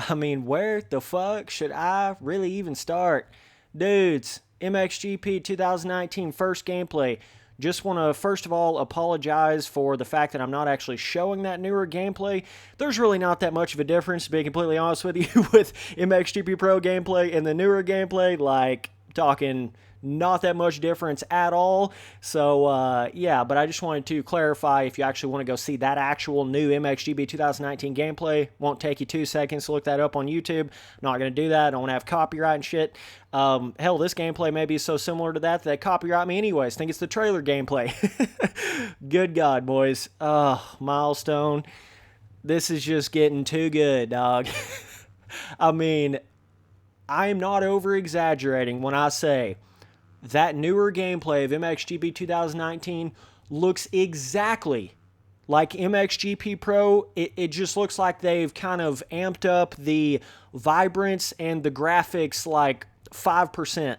I mean, where the fuck should I really even start? Dudes, MXGP 2019 first gameplay. Just want to first of all apologize for the fact that I'm not actually showing that newer gameplay. There's really not that much of a difference, to be completely honest with you, with MXGP Pro gameplay and the newer gameplay. Like, talking not that much difference at all. So, yeah, but I just wanted to clarify, if you actually want to go see that actual new MXGP 2019 gameplay, won't take you 2 seconds to look that up on YouTube. I'm not going to do that. I don't want to have copyright and shit. Hell, this gameplay may be so similar to that they copyright me anyways. Think it's the trailer gameplay. Good God, boys. Milestone. This is just getting too good, dog. I mean, I am not over-exaggerating when I say that newer gameplay of MXGP 2019 looks exactly like MXGP Pro. It just looks like they've kind of amped up the vibrance and the graphics like 5%.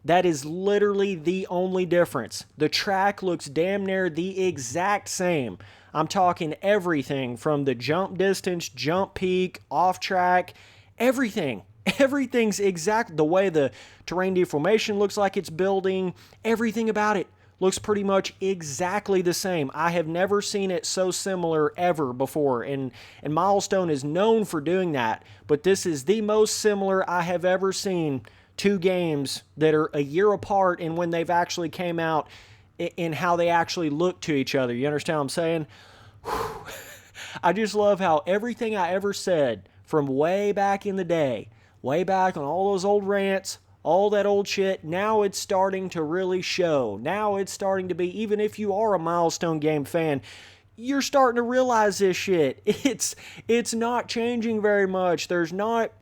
That is literally the only difference. The track looks damn near the exact same. I'm talking everything from the jump distance, jump peak, off track, everything. Everything's exact. The way the terrain deformation looks like it's building, everything about it looks pretty much exactly the same. I have never seen it so similar ever before, and Milestone is known for doing that, but this is the most similar I have ever seen two games that are a year apart in when they've actually came out in how they actually look to each other. You understand what I'm saying? Whew. I just love how everything I ever said from way back in the day, way back on all those old rants, all that old shit, now it's starting to really show. Now it's starting to be, even if you are a Milestone game fan, you're starting to realize this shit. It's not changing very much. There's not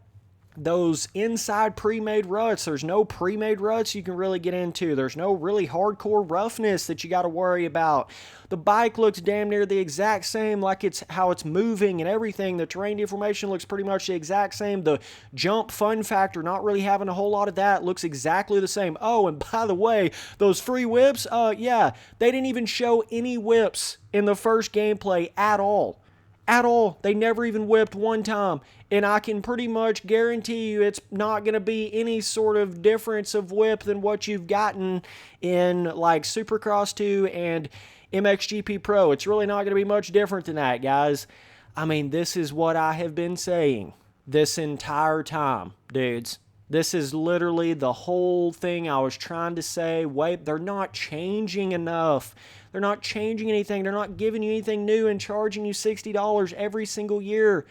those inside pre-made ruts. There's no pre-made ruts you can really get into. There's no really hardcore roughness that you got to worry about. The bike looks damn near the exact same, like it's how it's moving and everything. The terrain deformation looks pretty much the exact same. The jump fun factor, not really having a whole lot of that, looks exactly the same. Oh, and by the way, those free whips, yeah, they didn't even show any whips in the first gameplay at all. At all. They never even whipped one time. And I can pretty much guarantee you it's not going to be any sort of difference of whip than what you've gotten in like Supercross 2 and MXGP Pro. It's really not going to be much different than that, guys. I mean, this is what I have been saying this entire time, dudes. This is literally the whole thing I was trying to say. Wait, they're not changing enough. They're not changing anything. They're not giving you anything new and charging you $60 every single year.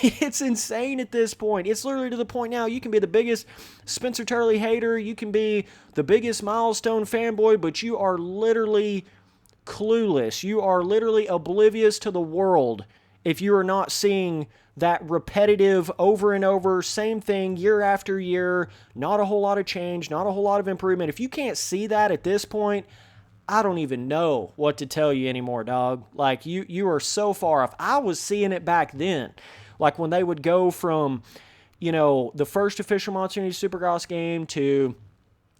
It's insane at this point. It's literally to the point now you can be the biggest Spencer Turley hater. You can be the biggest Milestone fanboy, but you are literally clueless. You are literally oblivious to the world if you are not seeing that repetitive, over and over, same thing year after year, not a whole lot of change, not a whole lot of improvement. If you can't see that at this point, I don't even know what to tell you anymore, dog. Like, you are so far off. I was seeing it back then. Like, when they would go from, you know, the first official Monster Energy Supercross game to,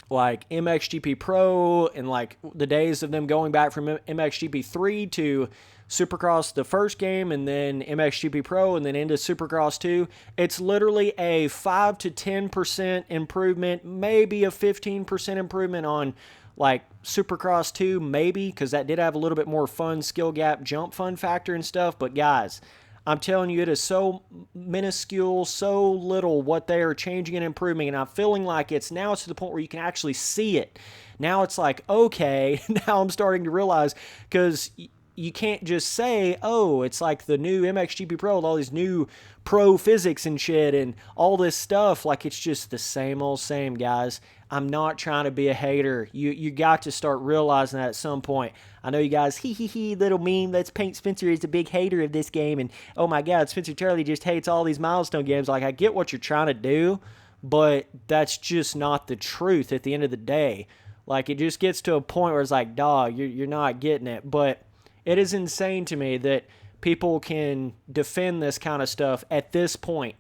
like, MXGP Pro, and, like, the days of them going back from MXGP 3 to Supercross the first game, and then MXGP Pro, and then into Supercross 2. It's literally a 5 to 10% improvement, maybe a 15% improvement on, like, Supercross 2, maybe, because that did have a little bit more fun skill gap jump fun factor and stuff. But guys, I'm telling you, it is so minuscule, so little what they are changing and improving, and I'm feeling like it's to the point where you can actually see it. Now it's like, okay, now I'm starting to realize, because you can't just say, oh, it's like the new MXGP Pro with all these new pro physics and shit and all this stuff. Like, it's just the same old same, guys. I'm not trying to be a hater. You got to start realizing that at some point. I know you guys, little meme, let's paint Spencer as a big hater of this game, and oh my God, Spencer Turley just hates all these Milestone games. Like, I get what you're trying to do, but that's just not the truth at the end of the day. Like, it just gets to a point where it's like, dog, you're not getting it. But it is insane to me that people can defend this kind of stuff at this point.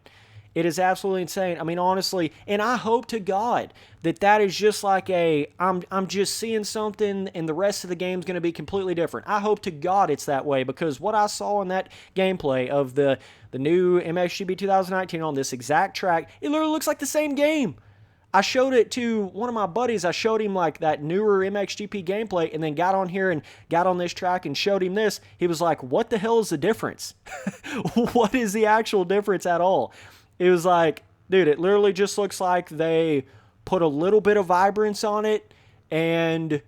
It is absolutely insane. I mean, honestly, and I hope to God that that is just like I'm just seeing something and the rest of the game is going to be completely different. I hope to God it's that way, because what I saw in that gameplay of the new MXGP 2019 on this exact track, it literally looks like the same game. I showed it to one of my buddies. I showed him like that newer MXGP gameplay and then got on here and got on this track and showed him this. He was like, what the hell is the difference? What is the actual difference at all? It was like, dude, it literally just looks like they put a little bit of vibrance on it and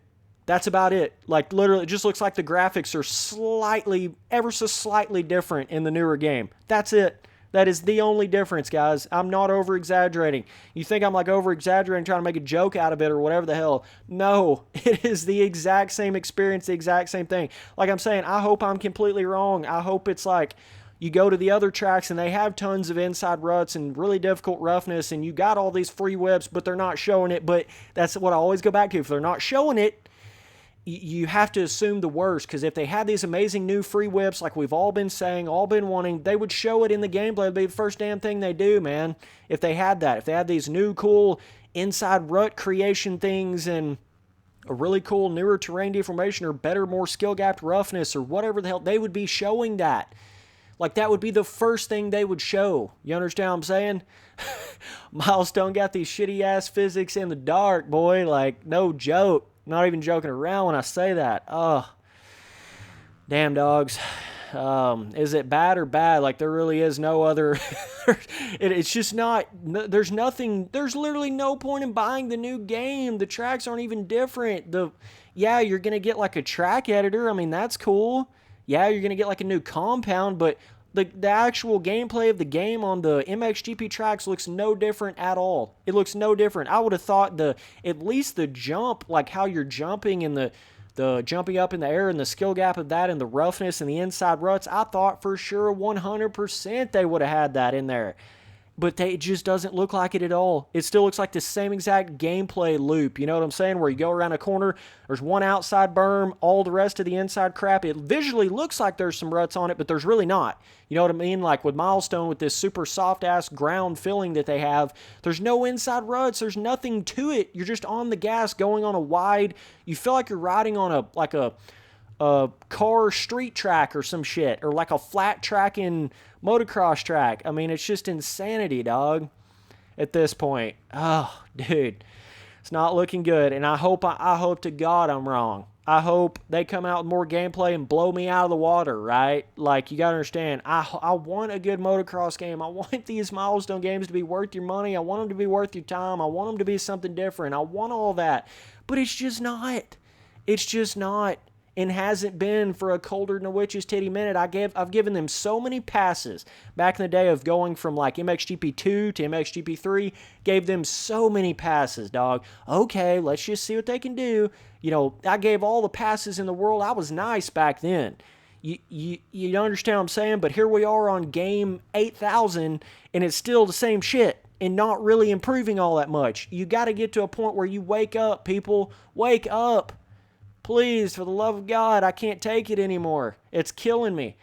that's about it. Like, literally, it just looks like the graphics are slightly, ever so slightly different in the newer game. That's it. That is the only difference, guys. I'm not over-exaggerating. You think I'm like over-exaggerating, trying to make a joke out of it or whatever the hell. No, it is the exact same experience, the exact same thing. Like I'm saying, I hope I'm completely wrong. I hope it's like you go to the other tracks and they have tons of inside ruts and really difficult roughness and you got all these free whips, but they're not showing it. But that's what I always go back to. If they're not showing it, you have to assume the worst, because if they had these amazing new free whips like we've all been saying, all been wanting, they would show it in the gameplay. It'd be the first damn thing they do, man. If they had that, if they had these new cool inside rut creation things and a really cool newer terrain deformation or better, more skill-gapped roughness or whatever the hell, they would be showing that. Like, that would be the first thing they would show. You understand what I'm saying? Milestone got these shitty-ass physics in the dark, boy. Like, no joke. Not even joking around when I say that. Oh, damn, dogs. Is it bad or bad? Like, there really is no other. It's just not. There's nothing. There's literally no point in buying the new game. The tracks aren't even different. Yeah, you're going to get like a track editor. I mean, that's cool. Yeah, you're going to get like a new compound, but the actual gameplay of the game on the MXGP tracks looks no different at all. It looks no different. I would have thought at least the jump, like how you're jumping and the jumping up in the air and the skill gap of that and the roughness and the inside ruts, I thought for sure 100% they would have had that in there. But it just doesn't look like it at all. It still looks like the same exact gameplay loop. You know what I'm saying? Where you go around a corner, there's one outside berm, all the rest of the inside crap. It visually looks like there's some ruts on it, but there's really not. You know what I mean? Like with Milestone, with this super soft-ass ground filling that they have, there's no inside ruts. There's nothing to it. You're just on the gas going on a wide... You feel like you're riding on a car street track or some shit, or like a flat track in motocross track. I mean, it's just insanity, dog, at this point. Oh, dude, it's not looking good, and I hope to God I'm wrong. I hope they come out with more gameplay and blow me out of the water, right? Like, you gotta understand, I want a good motocross game. I want these Milestone games to be worth your money. I want them to be worth your time. I want them to be something different. I want all that, but it's just not. It's just not. And hasn't been for a colder than a witch's titty minute. I've given them so many passes back in the day of going from like MXGP 2 to MXGP 3. Gave them so many passes, dog. Okay, let's just see what they can do. You know, I gave all the passes in the world. I was nice back then. You understand what I'm saying? But here we are on game 8,000, and it's still the same shit and not really improving all that much. You got to get to a point where you wake up, people. Wake up. Please, for the love of God, I can't take it anymore. It's killing me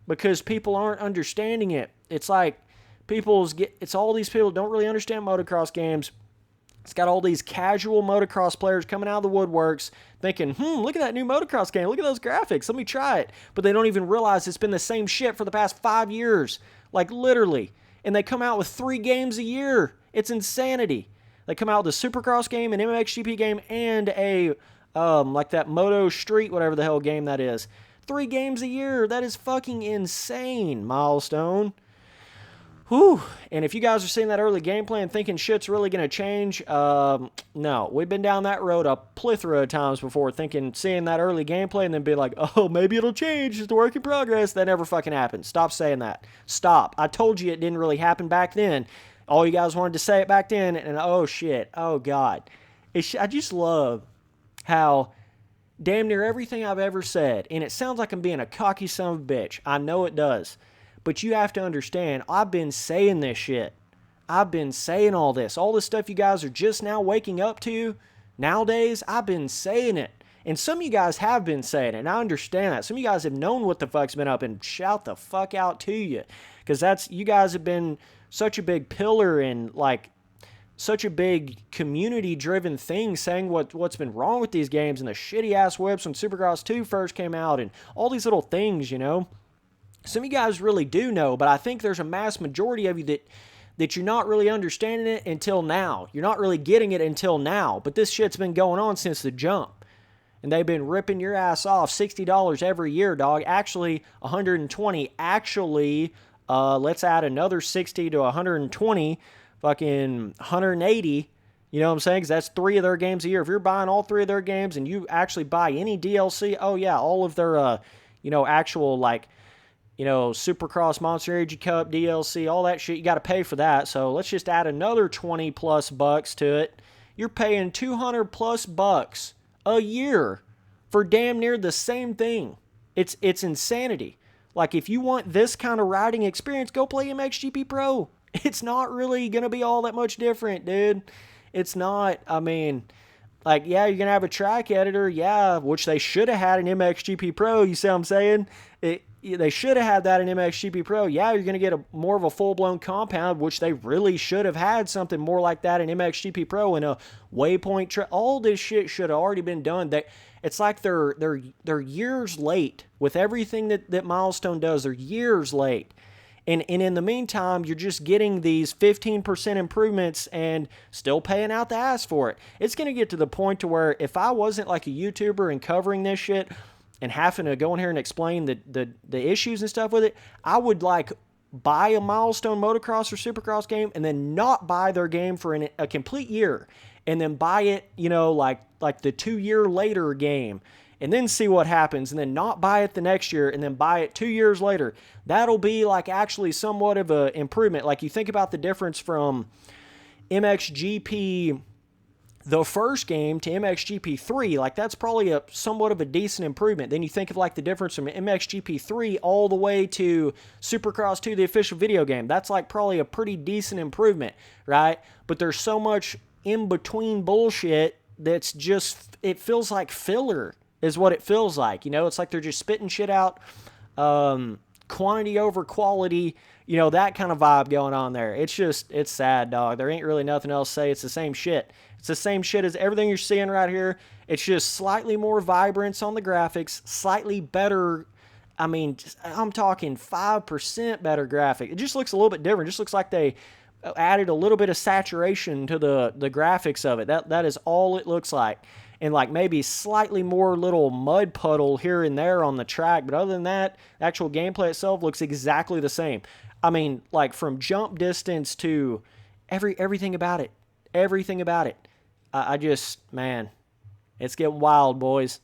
because people aren't understanding it. It's like it's all these people don't really understand motocross games. It's got all these casual motocross players coming out of the woodworks thinking, look at that new motocross game. Look at those graphics. Let me try it. But they don't even realize it's been the same shit for the past 5 years. Like, literally. And they come out with 3 games a year. It's insanity. They come out with a Supercross game, an MXGP game, and a... like that Moto Street, whatever the hell game that is. 3 games a year. That is fucking insane, Milestone. Whew. And if you guys are seeing that early gameplay and thinking shit's really going to change, no. We've been down that road a plethora of times before, seeing that early gameplay and then be like, oh, maybe it'll change. It's a work in progress. That never fucking happened. Stop saying that. Stop. I told you it didn't really happen back then. All you guys wanted to say it back then, and oh, shit. Oh, God. I just love... how damn near everything I've ever said, and it sounds like I'm being a cocky son of a bitch. I know it does. But you have to understand, I've been saying this shit. I've been saying all this. All this stuff you guys are just now waking up to nowadays, I've been saying it. And some of you guys have been saying it, and I understand that. Some of you guys have known what the fuck's been up, and shout the fuck out to you. Because you guys have been such a big pillar in, like, such a big community-driven thing saying what's been wrong with these games and the shitty-ass whips when Supercross 2 first came out and all these little things, you know. Some of you guys really do know, but I think there's a mass majority of you that you're not really understanding it until now. You're not really getting it until now, but this shit's been going on since the jump. And they've been ripping your ass off $60 every year, dog. Actually, $120. Actually, let's add another 60 to 120, fucking 180. You know what I'm saying? Because that's 3 of their games a year. If you're buying all 3 of their games and you actually buy any DLC, oh yeah, all of their, actual, like, Supercross Monster Energy Cup, DLC, all that shit, you got to pay for that. So let's just add another 20 plus bucks to it. You're paying 200 plus bucks a year for damn near the same thing. It's insanity. Like, if you want this kind of riding experience, go play MXGP Pro. It's not really going to be all that much different, dude. It's not. I mean, like, yeah, you're going to have a track editor, yeah, which they should have had in MXGP Pro, you see what I'm saying? They should have had that in MXGP Pro. Yeah, you're going to get more of a full-blown compound, which they really should have had something more like that in MXGP Pro and a waypoint. All this shit should have already been done. It's like they're years late with everything that Milestone does. They're years late. And in the meantime, you're just getting these 15% improvements and still paying out the ass for it. It's going to get to the point to where if I wasn't like a YouTuber and covering this shit and having to go in here and explain the issues and stuff with it, I would like buy a Milestone motocross or supercross game and then not buy their game for a complete year and then buy it, like the 2 year later game and then see what happens and then not buy it the next year and then buy it 2 years later. That'll be like actually somewhat of an improvement. Like, you think about the difference from MXGP the first game to MXGP 3, like that's probably a somewhat of a decent improvement. Then you think of like the difference from MXGP 3 all the way to Supercross 2, the official video game. That's like probably a pretty decent improvement, right? But there's so much in between bullshit that's just, it feels like filler is what it feels like. It's like they're just spitting shit out, quantity over quality, that kind of vibe going on there. It's sad, dog. There ain't really nothing else to say. It's the same shit. It's the same shit as everything you're seeing right here. It's just slightly more vibrance on the graphics, slightly better. I mean, I'm talking 5% better graphic. It just looks a little bit different. It just looks like they added a little bit of saturation to the graphics of it. That is all it looks like. And like maybe slightly more little mud puddle here and there on the track. But other than that, the actual gameplay itself looks exactly the same. I mean, like from jump distance to everything about it. Everything about it. Man, it's getting wild, boys.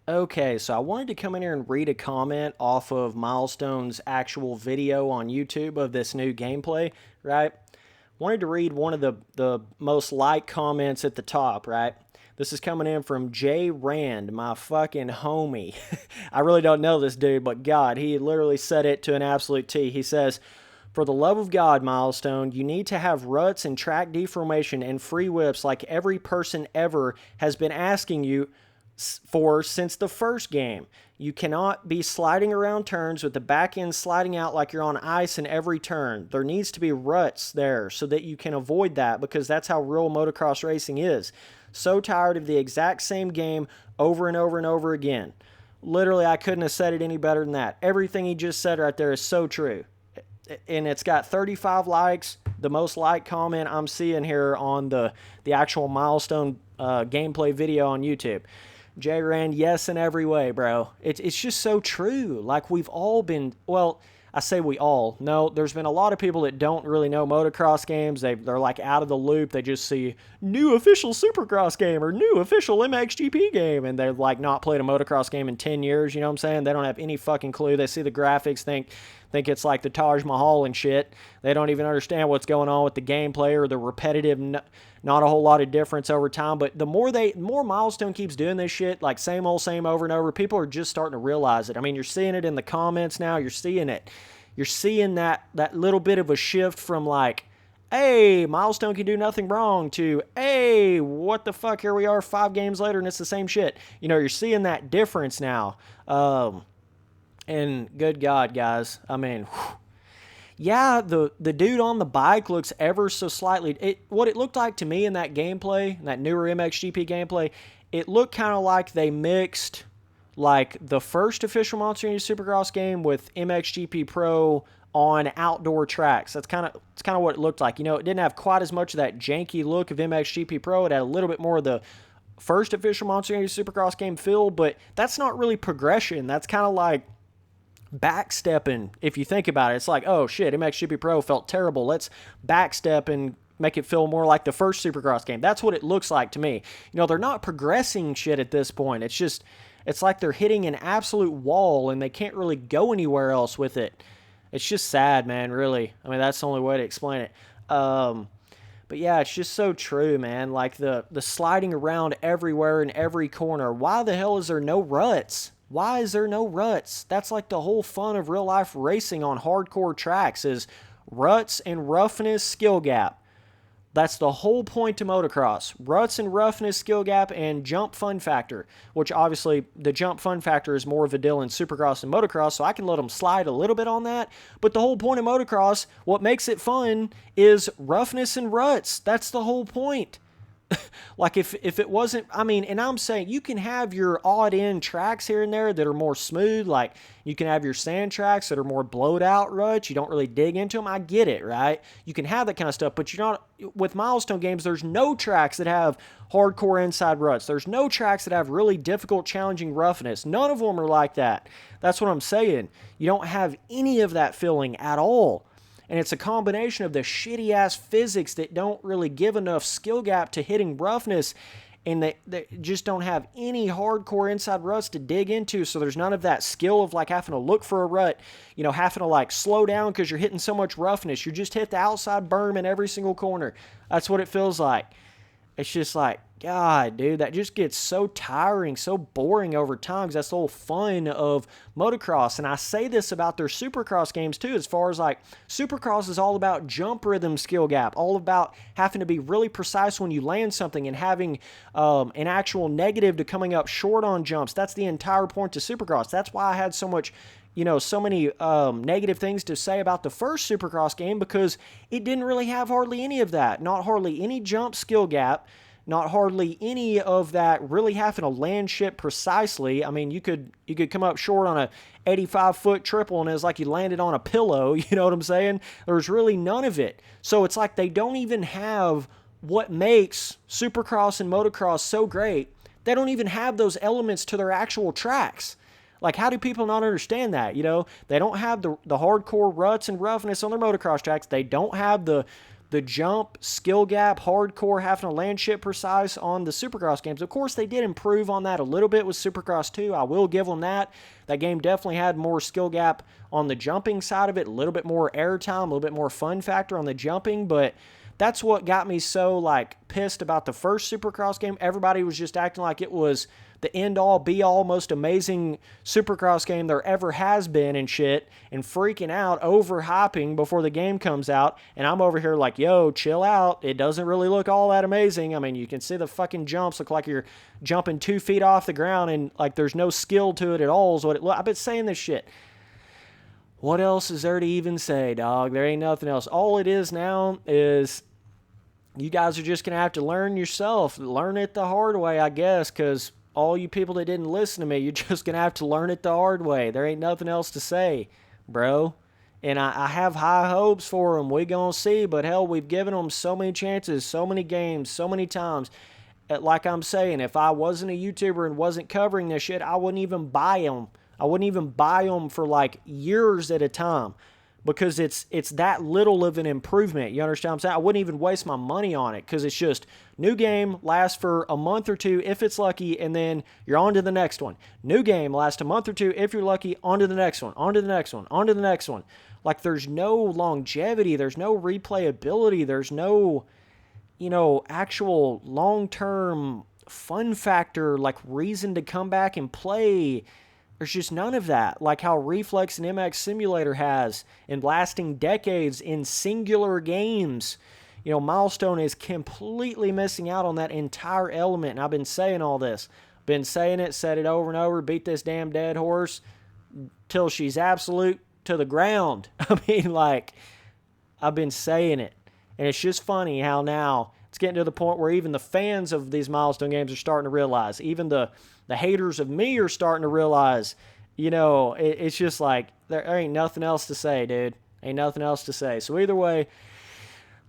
Okay, so I wanted to come in here and read a comment off of Milestone's actual video on YouTube of this new gameplay, right? Wanted to read one of the most liked comments at the top, right? This is coming in from Jay Rand, my fucking homie. I really don't know this dude, but God, he literally said it to an absolute T. He says, "For the love of God, Milestone, you need to have ruts and track deformation and free whips like every person ever has been asking you for since the first game. You cannot be sliding around turns with the back end sliding out like you're on ice in every turn. There needs to be ruts there so that you can avoid that, because that's how real motocross racing is. So tired of the exact same game over and over and over again." Literally, I couldn't have said it any better than that. Everything he just said right there is so true. And it's got 35 likes, the most liked comment I'm seeing here on the actual Milestone gameplay video on YouTube. Jay Rand, yes in every way, bro. It's just so true. Like, we've all been, well, I say we all. No, there's been a lot of people that don't really know motocross games. They're like out of the loop. They just see new official Supercross game or new official MXGP game, and they've like not played a motocross game in 10 years, you know what I'm saying? They don't have any fucking clue. They see the graphics, think it's like the Taj Mahal and shit. They don't even understand what's going on with the gameplay or the repetitive, not a whole lot of difference over time. But the more Milestone keeps doing this shit, like same over and over, people are just starting to realize it. I mean, you're seeing it in the comments now. You're seeing it. You're seeing that little bit of a shift from like, hey, Milestone can do nothing wrong, to, hey, what the fuck, here we are 5 games later and it's the same shit. You know, you're seeing that difference now. And good God, guys. I mean, whew. Yeah, the dude on the bike looks ever so slightly. What it looked like to me in that gameplay, that newer MXGP gameplay, it looked kind of like they mixed like the first official Monster Energy Supercross game with MXGP Pro on outdoor tracks. It's kind of what it looked like. You know, it didn't have quite as much of that janky look of MXGP Pro. It had a little bit more of the first official Monster Energy Supercross game feel, but that's not really progression. That's kind of like backstepping, if you think about it. It's like, oh shit, MXGP Pro felt terrible. Let's backstep and make it feel more like the first Supercross game. That's what it looks like to me. You know, they're not progressing shit at this point. It's like they're hitting an absolute wall and they can't really go anywhere else with it. It's just sad, man, really. I mean, that's the only way to explain it. But yeah, it's just so true, man. Like the sliding around everywhere in every corner. Why the hell is there no ruts? Why is there no ruts? That's like the whole fun of real life racing on hardcore tracks is ruts and roughness skill gap. That's the whole point to motocross. Ruts and roughness skill gap and jump fun factor, which obviously the jump fun factor is more of a deal in supercross and motocross, so I can let them slide a little bit on that. But the whole point of motocross, what makes it fun is roughness and ruts. That's the whole point. Like if it wasn't, I mean, and I'm saying you can have your odd end tracks here and there that are more smooth. Like you can have your sand tracks that are more blowed out ruts. You don't really dig into them. I get it, right? You can have that kind of stuff, but you're not, with Milestone games, there's no tracks that have hardcore inside ruts. There's no tracks that have really difficult, challenging roughness. None of them are like that. That's what I'm saying. You don't have any of that feeling at all. And it's a combination of the shitty-ass physics that don't really give enough skill gap to hitting roughness, and they just don't have any hardcore inside ruts to dig into, so there's none of that skill of, like, having to look for a rut, you know, having to, like, slow down because you're hitting so much roughness. You just hit the outside berm in every single corner. That's what it feels like. It's just like, God, dude, that just gets so tiring, so boring over time, because that's the whole fun of motocross. And I say this about their supercross games too, as far as like supercross is all about jump rhythm skill gap, all about having to be really precise when you land something and having an actual negative to coming up short on jumps. That's the entire point to supercross. That's why I had so much, you know, so many negative things to say about the first Supercross game, because it didn't really have hardly any of that. Not hardly any jump skill gap, not hardly any of that really having to land shit precisely. I mean, you could come up short on a 85-foot triple and it's like you landed on a pillow, you know what I'm saying? There's really none of it. So it's like they don't even have what makes Supercross and motocross so great. They don't even have those elements to their actual tracks. Like, how do people not understand that? You know, they don't have the hardcore ruts and roughness on their motocross tracks. They don't have the jump, skill gap, hardcore, having to land shit precise on the Supercross games. Of course, they did improve on that a little bit with Supercross 2. I will give them that. That game definitely had more skill gap on the jumping side of it, a little bit more airtime, a little bit more fun factor on the jumping, but that's what got me so, like, pissed about the first Supercross game. Everybody was just acting like it was the end-all, be-all, most amazing Supercross game there ever has been and shit, and freaking out, overhyping before the game comes out, and I'm over here like, yo, chill out. It doesn't really look all that amazing. I mean, you can see the fucking jumps look like you're jumping 2 feet off the ground, and, like, there's no skill to it at all is what it looks. I've been saying this shit. What else is there to even say, dog? There ain't nothing else. All it is now is you guys are just going to have to learn yourself. Learn it the hard way, I guess, because all you people that didn't listen to me, you're just going to have to learn it the hard way. There ain't nothing else to say, bro. And I have high hopes for them. We going to see, but hell, we've given them so many chances, so many games, so many times. Like I'm saying, if I wasn't a YouTuber and wasn't covering this shit, I wouldn't even buy them. I wouldn't even buy them for like years at a time, because it's that little of an improvement. You understand what I'm saying? I wouldn't even waste my money on it, because it's just new game, lasts for a month or two if it's lucky, and then you're on to the next one. New game, lasts a month or two if you're lucky, on to the next one, on to the next one, on to the next one. Like, there's no longevity, there's no replayability, there's no, you know, actual long-term fun factor, like reason to come back and play. There's just none of that, like how Reflex and MX Simulator has, in lasting decades in singular games. Milestone is completely missing out on that entire element. And I've been saying all this. Been saying it, said it over and over, beat this damn dead horse till she's absolute to the ground. I mean, like, I've been saying it. And it's just funny how now it's getting to the point where even the fans of these milestone games are starting to realize. Even the haters of me are starting to realize, it's just like, there ain't nothing else to say, dude. Ain't nothing else to say. So either way,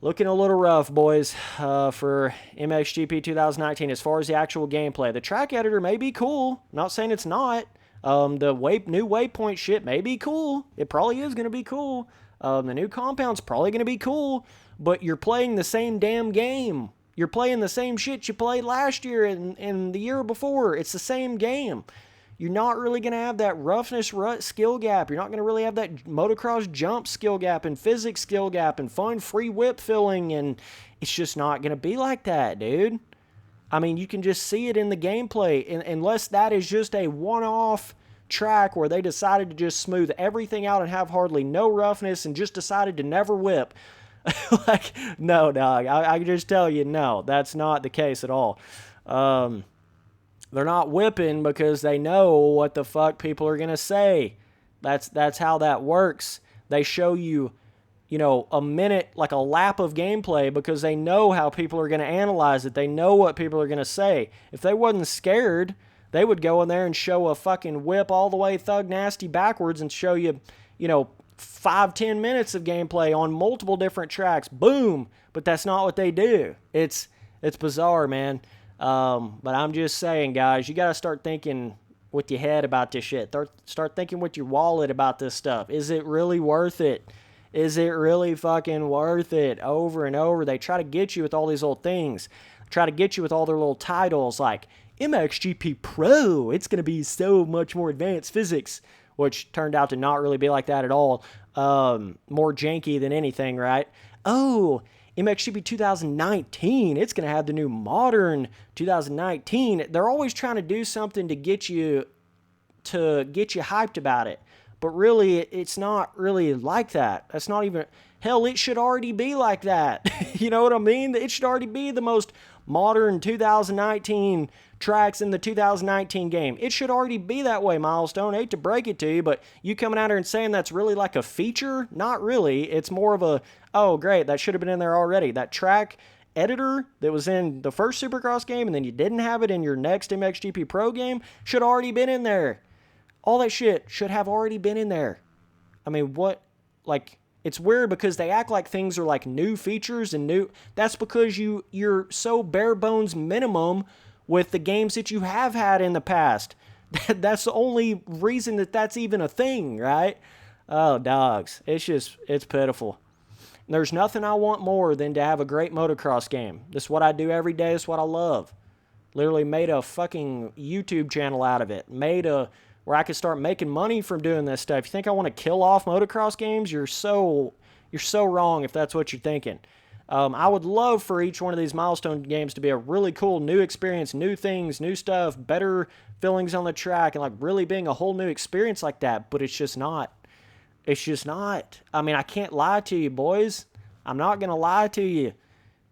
looking a little rough, boys, for MXGP 2019 as far as the actual gameplay. The track editor may be cool. I'm not saying it's not. The new waypoint shit may be cool. It probably is going to be cool. The new compound's probably going to be cool. But you're playing the same damn game. You're playing the same shit you played last year and the year before. It's the same game. You're not really going to have that roughness rut skill gap. You're not going to really have that motocross jump skill gap and physics skill gap and fun free whip filling. And it's just not going to be like that, dude. I mean, you can just see it in the gameplay. Unless that is just a one-off track where they decided to just smooth everything out and have hardly no roughness and just decided to never whip. Like, no, dog. I can just tell you, no, that's not the case at all. They're not whipping because they know what the fuck people are going to say. That's how that works. They show you, a minute, like a lap of gameplay because they know how people are going to analyze it. They know what people are going to say. If they wasn't scared, they would go in there and show a fucking whip all the way thug nasty backwards and show you, 5-10 minutes of gameplay on multiple different tracks. Boom. But that's not what they do. It's bizarre, man. But I'm just saying, guys, you got to start thinking with your head about this shit. Start thinking with your wallet about this stuff. Is it really worth it? Is it really fucking worth it? Over and over, they try to get you with all these little things. Try to get you with all their little titles like MXGP Pro. It's going to be so much more advanced physics, which turned out to not really be like that at all. More janky than anything, right? Oh, MXGP 2019, it's going to have the new modern 2019. They're always trying to do something to get you hyped about it. But really, it's not really like that. That's not even... Hell, it should already be like that. You know what I mean? It should already be the most modern 2019 tracks in the 2019 game. It should already be that way, Milestone. I hate to break it to you, but you coming out here and saying that's really like a feature? Not really. It's more of a, oh, great, that should have been in there already. That track editor that was in the first Supercross game and then you didn't have it in your next MXGP Pro game should already been in there. All that shit should have already been in there. I mean, what, like... It's weird because they act like things are like new features and new... That's because you're so bare bones minimum with the games that you have had in the past. That's the only reason that's even a thing, right? Oh, dogs. It's pitiful. There's nothing I want more than to have a great motocross game. This is what I do every day. It's what I love. Literally made a fucking YouTube channel out of it. Where I could start making money from doing this stuff. You think I want to kill off motocross games? You're so wrong if that's what you're thinking. I would love for each one of these milestone games to be a really cool new experience, new things, new stuff, better fillings on the track, and like really being a whole new experience like that. But it's just not. It's just not. I mean, I can't lie to you, boys. I'm not going to lie to you.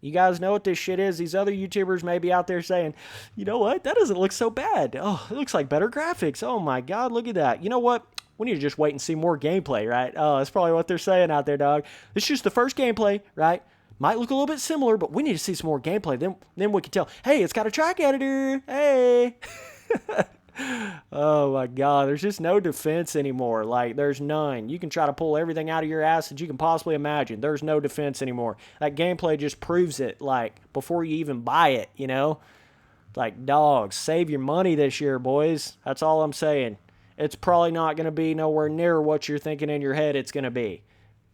You guys know what this shit is. These other YouTubers may be out there saying, you know what? That doesn't look so bad. Oh, it looks like better graphics. Oh my God, look at that. You know what? We need to just wait and see more gameplay, right? Oh, that's probably what they're saying out there, dog. This is just the first gameplay, right? Might look a little bit similar, but we need to see some more gameplay. Then we can tell, hey, it's got a track editor. Hey. Oh my God, there's just no defense anymore. Like, there's none. You can try to pull everything out of your ass that you can possibly imagine. There's no defense anymore. That gameplay just proves it, like, before you even buy it, you know? Like, dogs, save your money this year, boys. That's all I'm saying. It's probably not going to be nowhere near what you're thinking in your head it's going to be.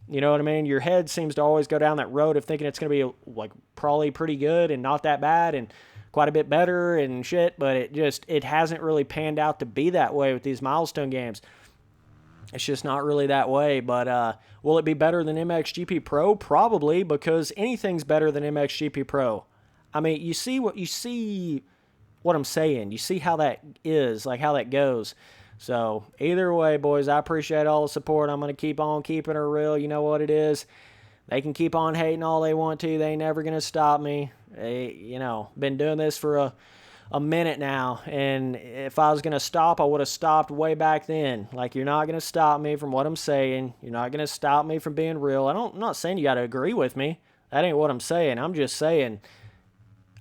You know what I mean? Your head seems to always go down that road of thinking it's going to be, like, probably pretty good and not that bad and quite a bit better and shit, but it hasn't really panned out to be that way with these milestone games. It's just not really that way, but will it be better than MXGP Pro? Probably, because anything's better than MXGP Pro. I mean, you see what I'm saying. You see how that is, like how that goes. So, either way, boys, I appreciate all the support. I'm going to keep on keeping it real. You know what it is. They can keep on hating all they want to. They ain't never going to stop me. Been doing this for a minute now, and if I was going to stop, I would have stopped way back then. Like, you're not going to stop me from what I'm saying. You're not going to stop me from being real. I'm not saying you got to agree with me. That ain't what I'm saying. I'm just saying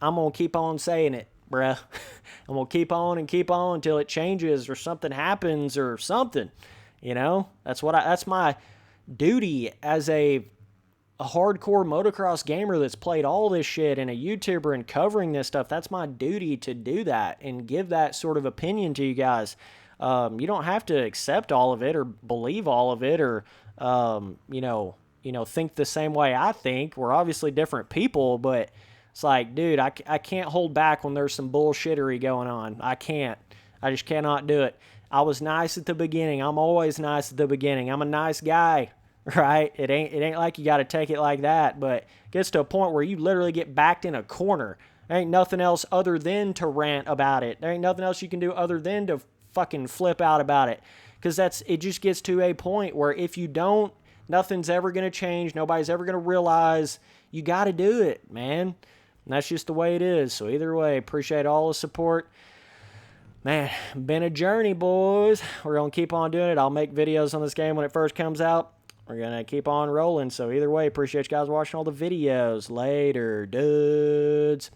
I'm going to keep on saying it, bruh. I'm going to keep on until it changes or something happens or something. That's my duty as a hardcore motocross gamer that's played all this shit and a YouTuber and covering this stuff. That's my duty to do that and give that sort of opinion to you guys. You don't have to accept all of it or believe all of it or, think the same way I think. We're obviously different people, but it's like, dude, I can't hold back when there's some bullshittery going on. I can't. I just cannot do it. I was nice at the beginning. I'm always nice at the beginning. I'm a nice guy. Right? It ain't like you got to take it like that, but it gets to a point where you literally get backed in a corner. There ain't nothing else other than to rant about it. There ain't nothing else you can do other than to fucking flip out about it. Because it just gets to a point where if you don't, nothing's ever going to change. Nobody's ever going to realize. You got to do it, man. And that's just the way it is. So either way, appreciate all the support. Man, been a journey, boys. We're going to keep on doing it. I'll make videos on this game when it first comes out. We're going to keep on rolling. So either way, appreciate you guys watching all the videos. Later, dudes.